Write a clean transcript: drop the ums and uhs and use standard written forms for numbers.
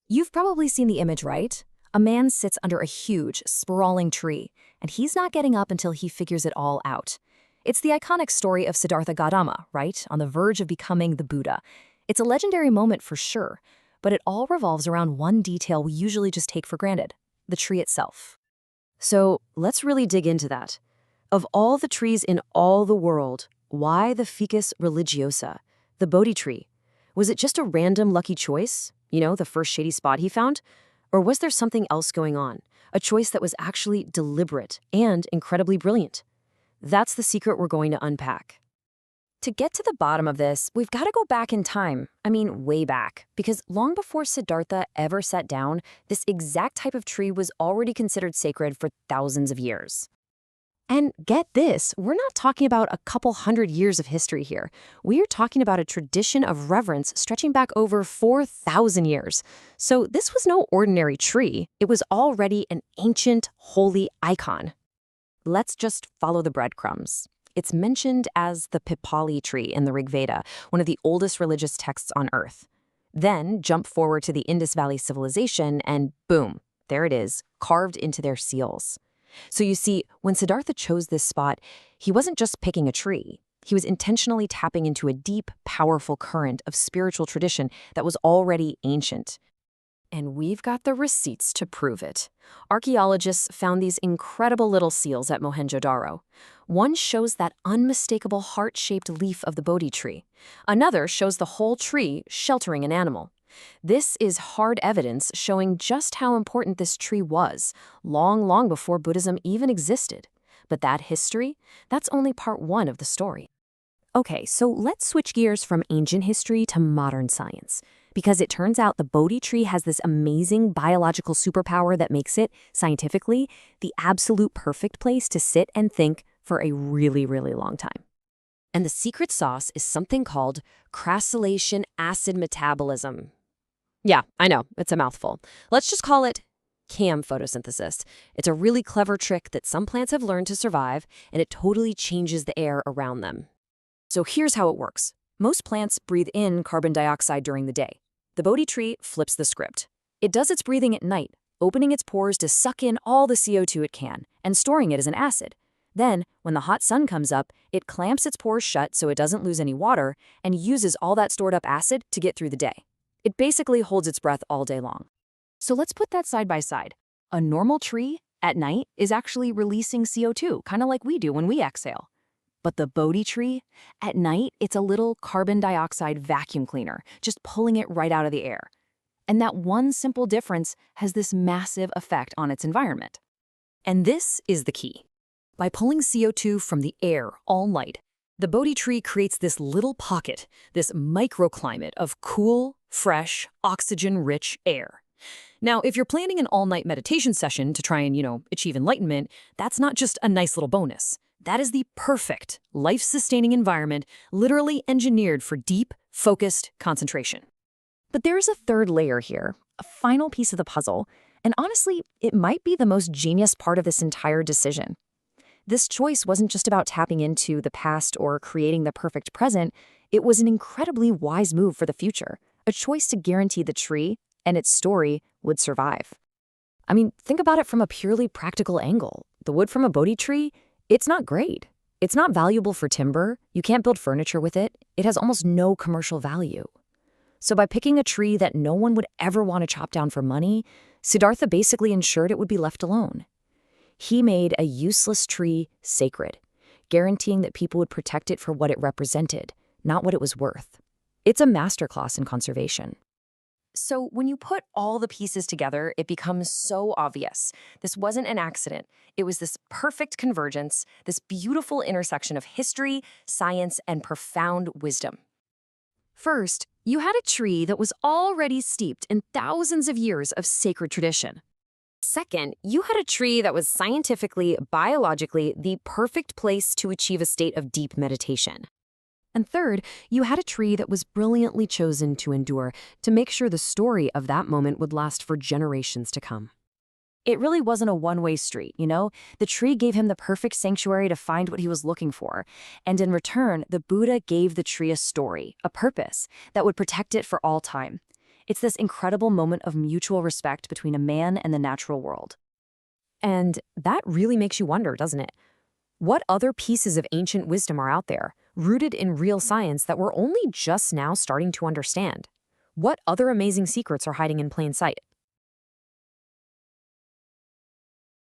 You've probably seen the image, right? A man sits under a huge, sprawling tree, and he's not getting up until he figures it all out. It's the iconic story of Siddhartha Gautama, right? On the verge of becoming the Buddha. It's a legendary moment for sure, but it all revolves around one detail we usually just take for granted: the tree itself. So let's really dig into that. Of all the trees in all the world, why the Ficus religiosa, the Bodhi tree? Was it just a random lucky choice? You know, the first shady spot he found? Or was there something else going on? A choice that was actually deliberate and incredibly brilliant? That's the secret we're going to unpack. To get to the bottom of this, we've got to go back in time. I mean, way back. Because long before Siddhartha ever sat down, this exact type of tree was already considered sacred for thousands of years. And get this, we're not talking about a couple hundred years of history here. We are talking about a tradition of reverence stretching back over 4,000 years. So this was no ordinary tree. It was already an ancient, holy icon. Let's just follow the breadcrumbs. It's mentioned as the Pipali tree in the Rig Veda, one of the oldest religious texts on Earth. Then jump forward to the Indus Valley civilization and boom, there it is, carved into their seals. So you see, when Siddhartha chose this spot, he wasn't just picking a tree. He was intentionally tapping into a deep, powerful current of spiritual tradition that was already ancient. And we've got the receipts to prove it. Archaeologists found these incredible little seals at Mohenjo-Daro. One shows that unmistakable heart-shaped leaf of the Bodhi tree. Another shows the whole tree sheltering an animal. This is hard evidence showing just how important this tree was, long before Buddhism even existed. But that history, that's only part one of the story. Okay, so let's switch gears from ancient history to modern science. Because it turns out the Bodhi tree has this amazing biological superpower that makes it, scientifically, the absolute perfect place to sit and think for a really long time. And the secret sauce is something called Crassulacean Acid Metabolism. Yeah, I know, it's a mouthful. Let's just call it CAM photosynthesis. It's a really clever trick that some plants have learned to survive, and it totally changes the air around them. So here's how it works. Most plants breathe in carbon dioxide during the day. The Bodhi tree flips the script. It does its breathing at night, opening its pores to suck in all the CO2 it can and storing it as an acid. Then, when the hot sun comes up, it clamps its pores shut so it doesn't lose any water and uses all that stored up acid to get through the day. It basically holds its breath all day long. So let's put that side by side. A normal tree, at night, is actually releasing CO2, kind of like we do when we exhale. But the Bodhi tree, at night, it's a little carbon dioxide vacuum cleaner, just pulling it right out of the air. And that one simple difference has this massive effect on its environment. And this is the key. By pulling CO2 from the air all night, the Bodhi tree creates this little pocket, this microclimate of cool, fresh, oxygen-rich air. Now, if you're planning an all-night meditation session to try and, achieve enlightenment, that's not just a nice little bonus. That is the perfect, life-sustaining environment, literally engineered for deep, focused concentration. But there's a third layer here, a final piece of the puzzle, and honestly, it might be the most genius part of this entire decision. This choice wasn't just about tapping into the past or creating the perfect present. It was an incredibly wise move for the future, a choice to guarantee the tree and its story would survive. I mean, think about it from a purely practical angle. The wood from a Bodhi tree, it's not great. It's not valuable for timber. You can't build furniture with it. It has almost no commercial value. So by picking a tree that no one would ever want to chop down for money, Siddhartha basically ensured it would be left alone. He made a useless tree sacred, guaranteeing that people would protect it for what it represented, not what it was worth. It's a masterclass in conservation. So when you put all the pieces together, it becomes so obvious. This wasn't an accident. It was this perfect convergence, this beautiful intersection of history, science, and profound wisdom. First, you had a tree that was already steeped in thousands of years of sacred tradition. Second, you had a tree that was scientifically, biologically, the perfect place to achieve a state of deep meditation. And third, you had a tree that was brilliantly chosen to endure, to make sure the story of that moment would last for generations to come. It really wasn't a one-way street, The tree gave him the perfect sanctuary to find what he was looking for. And in return, the Buddha gave the tree a story, a purpose, that would protect it for all time. It's this incredible moment of mutual respect between a man and the natural world. And that really makes you wonder, doesn't it? What other pieces of ancient wisdom are out there, rooted in real science that we're only just now starting to understand? What other amazing secrets are hiding in plain sight?